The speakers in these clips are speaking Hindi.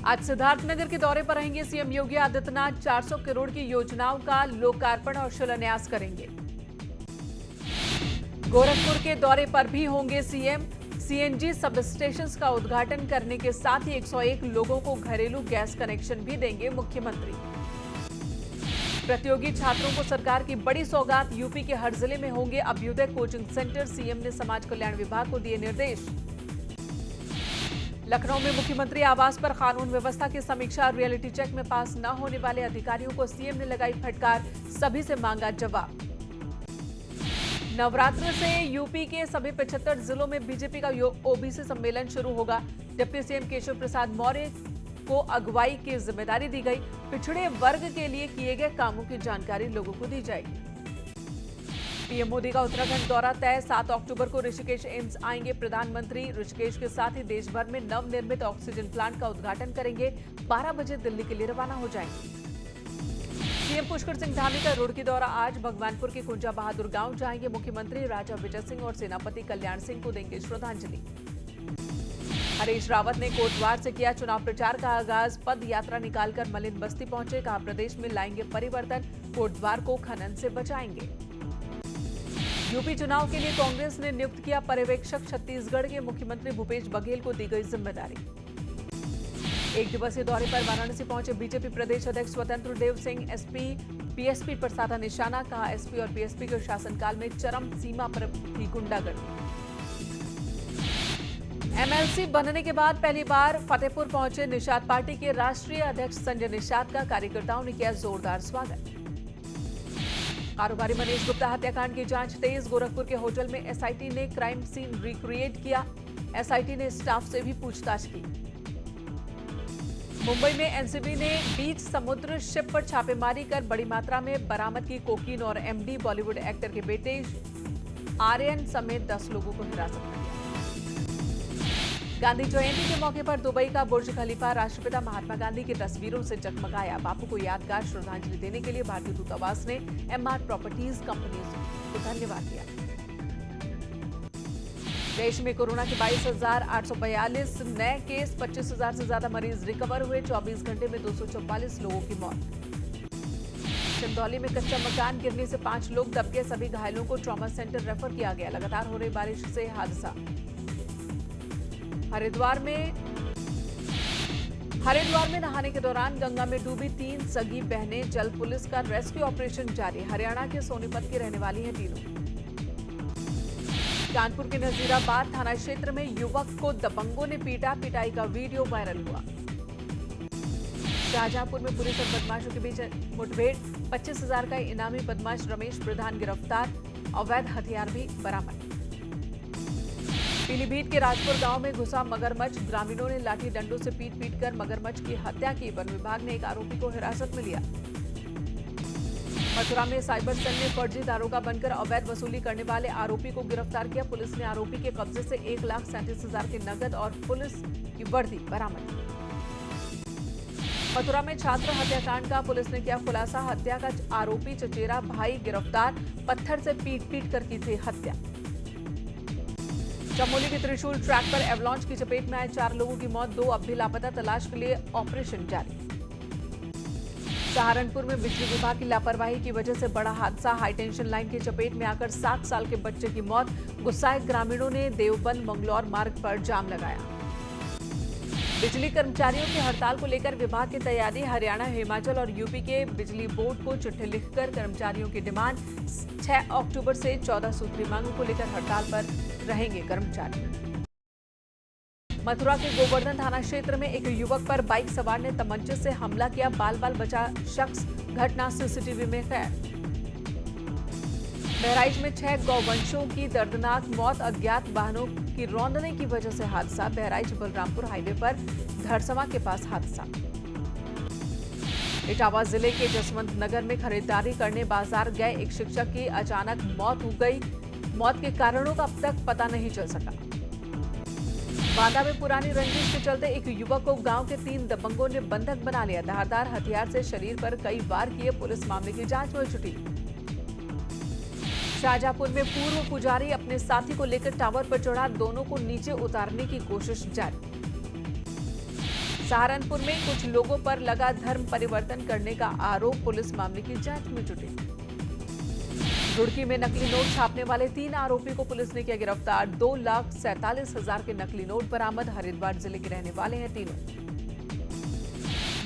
आज सिद्धार्थनगर के दौरे पर रहेंगे सीएम योगी आदित्यनाथ। 400 करोड़ की योजनाओं का लोकार्पण और शिलान्यास करेंगे। गोरखपुर के दौरे पर भी होंगे सीएम। सीएनजी सब स्टेशंस का उद्घाटन करने के साथ ही 101 लोगों को घरेलू गैस कनेक्शन भी देंगे मुख्यमंत्री। प्रतियोगी छात्रों को सरकार की बड़ी सौगात। यूपी के हर जिले में होंगे अभ्युदय कोचिंग सेंटर। सीएम ने समाज कल्याण विभाग को दिए निर्देश। लखनऊ में मुख्यमंत्री आवास पर कानून व्यवस्था की समीक्षा। रियलिटी चेक में पास न होने वाले अधिकारियों को सीएम ने लगाई फटकार। सभी से मांगा जवाब। नवरात्र से यूपी के सभी 75 जिलों में बीजेपी का ओबीसी सम्मेलन शुरू होगा। डिप्टी सीएम केशव प्रसाद मौर्य को अगुवाई की जिम्मेदारी दी गई। पिछड़े वर्ग के लिए किए गए कामों की जानकारी लोगों को दी जाएगी। पीएम मोदी का उत्तराखंड दौरा तय। 7 अक्टूबर को ऋषिकेश एम्स आएंगे प्रधानमंत्री। ऋषिकेश के साथ ही देश भर में नवनिर्मित ऑक्सीजन प्लांट का उद्घाटन करेंगे। 12 बजे दिल्ली के लिए रवाना हो जाएंगे। सीएम पुष्कर सिंह धामी का रुड़की दौरा आज। भगवानपुर के कुंजा बहादुर गांव जाएंगे मुख्यमंत्री। राजा विजय सिंह और सेनापति कल्याण सिंह को देंगे श्रद्धांजलि। हरीश रावत ने कोटद्वार से किया चुनाव प्रचार का आगाज। पद यात्रा निकालकर मलिन बस्ती पहुंचे। कहा प्रदेश में लाएंगे परिवर्तन। कोटद्वार को खनन से बचाएंगे। यूपी चुनाव के लिए कांग्रेस ने नियुक्त किया पर्यवेक्षक। छत्तीसगढ़ के मुख्यमंत्री भूपेश बघेल को दी गई जिम्मेदारी। एक दिवसीय दौरे पर वाराणसी पहुंचे बीजेपी प्रदेश अध्यक्ष स्वतंत्र देव सिंह। एसपी पीएसपी पर साधा निशाना। कहा एसपी और पीएसपी के शासनकाल में चरम सीमा पर थी गुंडागर्दी। एमएलसी बनने के बाद पहली बार फतेहपुर पहुंचे निषाद पार्टी के राष्ट्रीय अध्यक्ष संजय निषाद का कार्यकर्ताओं ने किया जोरदार स्वागत। कारोबारी मनीष गुप्ता हत्याकांड की जांच तेज। गोरखपुर के होटल में एसआईटी ने क्राइम सीन रिक्रिएट किया। एसआईटी ने स्टाफ से भी पूछताछ की। मुंबई में एनसीबी ने बीच समुद्र शिप पर छापेमारी कर बड़ी मात्रा में बरामद की कोकीन और एमडी। बॉलीवुड एक्टर के बेटे आर्यन समेत 10 लोगों को हिरासत में लिया। गांधी जयंती के मौके पर दुबई का बुर्ज खलीफा राष्ट्रपिता महात्मा गांधी की तस्वीरों से जगमगाया। बापू को यादगार श्रद्धांजलि देने के लिए भारतीय दूतावास ने एमआर प्रॉपर्टीज कंपनी को धन्यवाद दिया। देश में कोरोना के 22,842 नए केस। 25,000 से ज्यादा मरीज रिकवर हुए। 24 घंटे में 244 लोगों की मौत। चंदौली में कच्चा मकान गिरने से 5 लोग दब गए। सभी घायलों को ट्रॉमा सेंटर रेफर किया गया। लगातार हो रही बारिश से हादसा। हरिद्वार में नहाने के दौरान गंगा में डूबी 3 सगी बहनें। जल पुलिस का रेस्क्यू ऑपरेशन जारी। हरियाणा के सोनीपत की रहने वाली हैं तीनों। कानपुर के नजीराबाद थाना क्षेत्र में युवक को दबंगों ने पीटा। पिटाई का वीडियो वायरल हुआ। शाहजहांपुर में पुलिस और बदमाशों के बीच मुठभेड़। 25,000 का इनामी बदमाश रमेश प्रधान गिरफ्तार। अवैध हथियार भी बरामद। पीलीभीत के राजपुर गांव में घुसा मगरमच्छ। ग्रामीणों ने लाठी डंडों से पीट कर मगरमच्छ की हत्या की। वन विभाग ने एक आरोपी को हिरासत में लिया। मथुरा में साइबर सेल ने फर्जी दारोगा बनकर अवैध वसूली करने वाले आरोपी को गिरफ्तार किया। पुलिस ने आरोपी के कब्जे से 1,37,000 के नकद और पुलिस की वर्दी बरामद की। मथुरा में छात्र हत्याकांड का पुलिस ने किया खुलासा। हत्या का आरोपी चचेरा भाई गिरफ्तार। पत्थर से पीट कर की थी हत्या। चमोली के त्रिशूल ट्रैक पर एवलॉन्च की चपेट में आए 4 लोगों की मौत। 2 अब भी लापता। तलाश के लिए ऑपरेशन जारी। सहारनपुर में बिजली विभाग की लापरवाही की वजह से बड़ा हादसा। हाई टेंशन लाइन की चपेट में आकर 7 साल के बच्चे की मौत। गुस्साए ग्रामीणों ने देवबंद मंगलौर मार्ग पर जाम लगाया। बिजली कर्मचारियों की हड़ताल को लेकर विभाग की तैयारी। हरियाणा, हिमाचल और यूपी के बिजली बोर्ड को चिट्ठी लिखकर कर्मचारियों की डिमांड। 6 अक्टूबर से 14 सूत्री मांगों को लेकर हड़ताल पर रहेंगे कर्मचारी। मथुरा के गोवर्धन थाना क्षेत्र में एक युवक पर बाइक सवार ने तमंचे से हमला किया। बाल बाल बचा शख्स। घटना सीसीटीवी में कैद। बहराइच में 6 गौवंशों की दर्दनाक मौत। अज्ञात वाहनों की रौंदने की वजह से हादसा। बहराइच बलरामपुर हाईवे पर धरसवा के पास हादसा। इटावा जिले के जसवंत नगर में खरीदारी करने बाजार गए एक शिक्षक की अचानक मौत हो गई। मौत के कारणों का अब तक पता नहीं चल सका। बांदा में पुरानी रंजिश के चलते एक युवक को गांव के 3 दबंगों ने बंधक बना लिया। धारदार हथियार से शरीर पर कई वार किए। पुलिस मामले की जांच में जुटी। शाहजहांपुर में पूर्व पुजारी अपने साथी को लेकर टावर पर चढ़ा। दोनों को नीचे उतारने की कोशिश जारी। सहारनपुर में कुछ लोगों पर लगा धर्म परिवर्तन करने का आरोप, पुलिस मामले की जांच में जुटी। रुड़की में नकली नोट छापने वाले 3 आरोपी को पुलिस ने किया गिरफ्तार। 2,47,000 के नकली नोट बरामद। हरिद्वार जिले के रहने वाले हैं तीनों।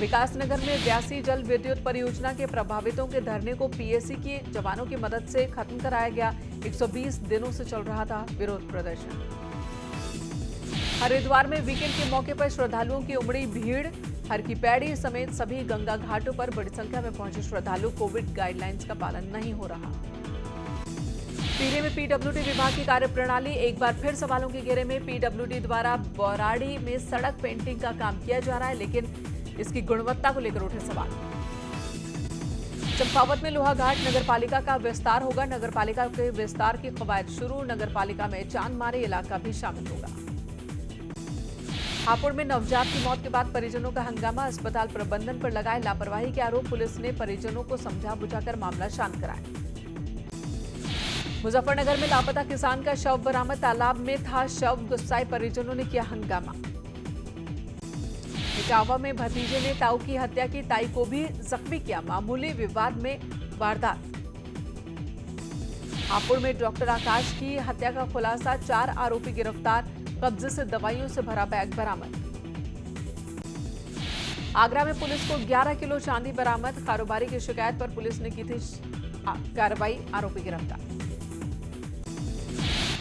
विकासनगर में 82 जल विद्युत परियोजना के प्रभावितों के धरने को पीएसी के जवानों की मदद से खत्म कराया गया। 120 दिनों से चल रहा था विरोध प्रदर्शन। हरिद्वार में वीकेंड के मौके पर श्रद्धालुओं की उमड़ी भीड़। हर की पैड़ी समेत सभी गंगा घाटों पर बड़ी संख्या में पहुंचे श्रद्धालु। कोविड गाइडलाइंस का पालन नहीं हो रहा। पीरे में पीडब्ल्यूडी विभाग की कार्यप्रणाली एक बार फिर सवालों के घेरे में। पीडब्ल्यूडी द्वारा बौराड़ी में सड़क पेंटिंग का काम किया जा रहा है, लेकिन इसकी गुणवत्ता को लेकर उठे सवाल। चंपावत में लोहाघाट नगरपालिका का विस्तार होगा। नगरपालिका के विस्तार की कवायद शुरू। नगरपालिका में चांदमारी इलाका भी शामिल होगा। हापुड़ में नवजात की मौत के बाद परिजनों का हंगामा। अस्पताल प्रबंधन पर लगाए लापरवाही के आरोप। पुलिस ने परिजनों को समझा बुझाकर मामला शांत कराया। मुजफ्फरनगर में लापता किसान का शव बरामद। तालाब में था शव। गुस्साए परिजनों ने किया हंगामा। इटावा में भतीजे ने ताऊ की हत्या की, ताई को भी जख्मी किया। मामूली विवाद में वारदात। हापुड़ में डॉक्टर आकाश की हत्या का खुलासा। 4 आरोपी गिरफ्तार। कब्जे से दवाइयों से भरा बैग बरामद। आगरा में पुलिस को 11 किलो चांदी बरामद। कारोबारी की शिकायत पर पुलिस ने की थी कार्रवाई। आरोपी गिरफ्तार।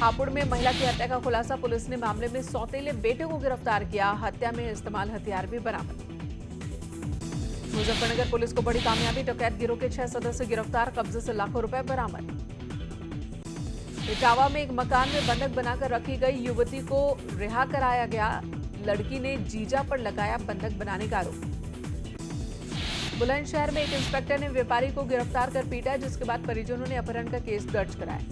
हापुड़ में महिला की हत्या का खुलासा। पुलिस ने मामले में सौतेले बेटे को गिरफ्तार किया। हत्या में इस्तेमाल हथियार भी बरामद। मुजफ्फरनगर पुलिस को बड़ी कामयाबी। डकैत गिरोह के 6 सदस्य गिरफ्तार। कब्जे से लाखों रुपए बरामद। इटावा में एक मकान में बंधक बनाकर रखी गई युवती को रिहा कराया गया। लड़की ने जीजा पर लगाया बंधक बनाने का आरोप। बुलंदशहर में एक इंस्पेक्टर ने व्यापारी को गिरफ्तार कर पीटा, जिसके बाद परिजनों ने अपहरण का केस दर्ज कराया।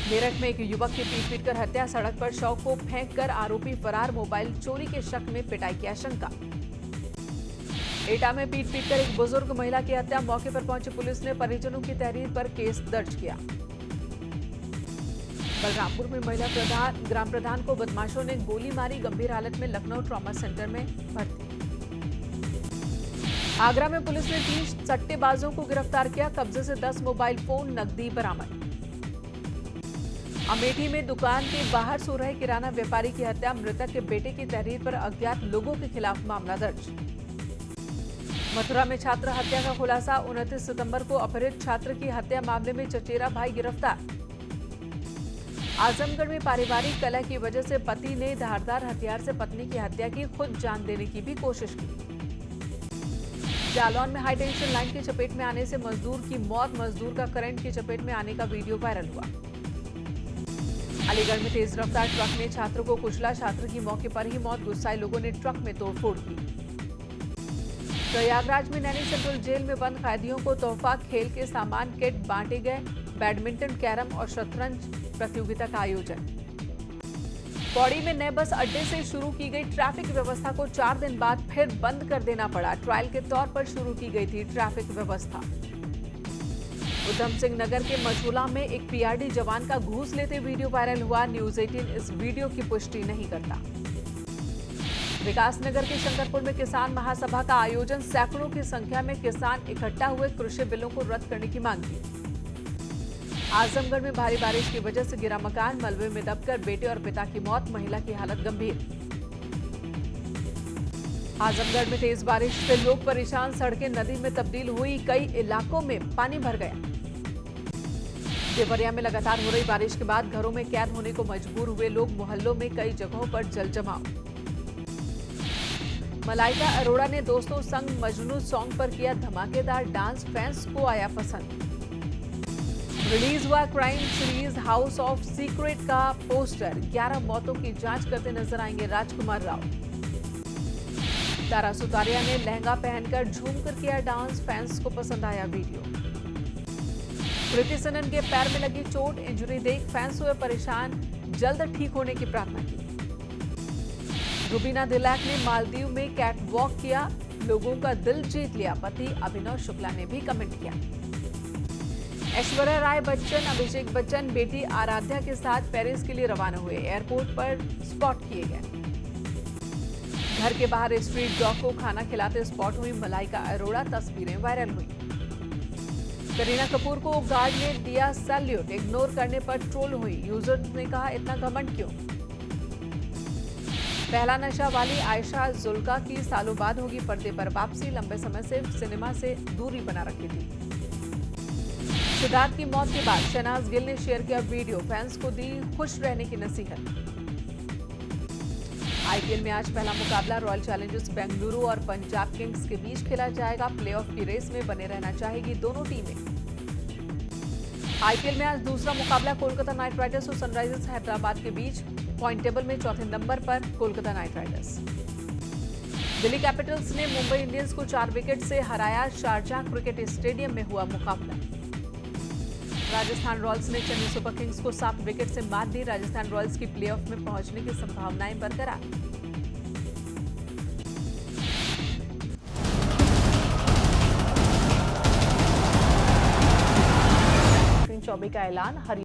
मेरठ में एक युवक की पीट-पीटकर हत्या। सड़क पर शव को फेंककर आरोपी फरार। मोबाइल चोरी के शक में पिटाई की आशंका। एटा में पीट-पीटकर एक बुजुर्ग महिला की हत्या। मौके पर पहुंची पुलिस ने परिजनों की तहरीर पर केस दर्ज किया। बलरामपुर में महिला ग्राम प्रधान को बदमाशों ने गोली मारी। गंभीर हालत में लखनऊ ट्रॉमा सेंटर में भर्ती। आगरा में पुलिस ने 3 सट्टेबाजों को गिरफ्तार किया। कब्जे से 10 मोबाइल फोन, नकदी बरामद। अमेठी में दुकान के बाहर सो रहे किराना व्यापारी की हत्या। मृतक के बेटे की तहरीर पर अज्ञात लोगों के खिलाफ मामला दर्ज। मथुरा में छात्र हत्या का खुलासा। 29 सितंबर को अपहृत छात्र की हत्या मामले में चचेरा भाई गिरफ्तार। आजमगढ़ में पारिवारिक कलह की वजह से पति ने धारदार हथियार से पत्नी की हत्या की। खुद जान देने की भी कोशिश की। जालौन में हाई टेंशन लाइन की चपेट में आने से मजदूर की मौत। मजदूर का करंट की चपेट में आने का वीडियो वायरल हुआ। अलीगढ़ में तेज रफ्तार ट्रक ने छात्र को कुचला। छात्र की मौके पर ही मौत। गुस्साए लोगों ने ट्रक में तोड़फोड़ की। प्रयागराज में नैनी सेंट्रल जेल में बंद कैदियों को तोहफा, खेल के सामान, किट बांटे गए। बैडमिंटन, कैरम और शतरंज प्रतियोगिता का आयोजन। पौड़ी में नए बस अड्डे से शुरू की गई ट्रैफिक व्यवस्था को 4 दिन बाद फिर बंद कर देना पड़ा। ट्रायल के तौर पर शुरू की गई थी ट्रैफिक व्यवस्था। उधम सिंह नगर के मझोला में एक पीआरडी जवान का घूस लेते वीडियो वायरल हुआ। न्यूज 18 इस वीडियो की पुष्टि नहीं करता। विकासनगर के शंकरपुर में किसान महासभा का आयोजन। सैकड़ों की संख्या में किसान इकट्ठा हुए। कृषि बिलों को रद्द करने की मांग की। आजमगढ़ में भारी बारिश की वजह से गिरा मकान। मलबे में दबकर बेटे और पिता की मौत। महिला की हालत गंभीर। आजमगढ़ में तेज बारिश से लोग परेशान। सड़कें नदी में तब्दील हुई। कई इलाकों में पानी भर गया। देवरिया में लगातार हो रही बारिश के बाद घरों में कैद होने को मजबूर हुए लोग। मोहल्लों में कई जगहों पर जल जमाव। मलाइका अरोड़ा ने दोस्तों संग मजनू सॉन्ग पर किया धमाकेदार डांस। फैंस को आया पसंद। रिलीज हुआ crime series house of secret का पोस्टर। 11 मौतों की जांच करते नजर आएंगे राजकुमार राव। तारा सुतारिया ने लहंगा पहनकर झूमकर किया डांस। फैंस को पसंद आया वीडियो। कृति सनन के पैर में लगी चोट। इंजरी देख फैंस हुए परेशान। जल्द ठीक होने की प्रार्थना की। रुबीना दिलैक ने मालदीव में कैट वॉक किया। लोगों का दिल जीत लिया। पति अभिनव शुक्ला ने भी कमेंट किया। ऐश्वर्या राय बच्चन, अभिषेक बच्चन बेटी आराध्या के साथ पेरिस के लिए रवाना हुए। एयरपोर्ट पर स्पॉट किए गए। घर के बाहर स्ट्रीट डॉग को खाना खिलाते स्पॉट हुई मलाइका अरोड़ा, तस्वीरें वायरल हुई। करीना कपूर को गार्ड ने दिया सैल्यूट, इग्नोर करने पर ट्रोल हुई। यूजर्स ने कहा इतना घमंड क्यों। पहला नशा वाली आयशा जुल्का की सालों बाद होगी पर्दे पर वापसी, लंबे समय से सिनेमा से दूरी बना रखी थी। सिद्धार्थ की मौत के बाद शहनाज गिल ने शेयर किया वीडियो, फैंस को दी खुश रहने की नसीहत। आईपीएल में आज पहला मुकाबला रॉयल चैलेंजर्स बेंगलुरु और पंजाब किंग्स के बीच खेला जाएगा। प्लेऑफ की रेस में बने रहना चाहेगी दोनों टीमें। आईपीएल में आज दूसरा मुकाबला कोलकाता नाइट राइडर्स और सनराइजर्स हैदराबाद के बीच। पॉइंट टेबल में चौथे नंबर पर Kolkata night Riders. Delhi Capitals ने मुंबई इंडियंस को 4 विकेट से हराया। शारजाह क्रिकेट स्टेडियम में हुआ मुकाबला। राजस्थान रॉयल्स ने चेन्नई सुपर किंग्स को 7 विकेट से मात दी। राजस्थान रॉयल्स की प्लेऑफ में पहुंचने की संभावनाएं बरकरार। चौबे का ऐलान।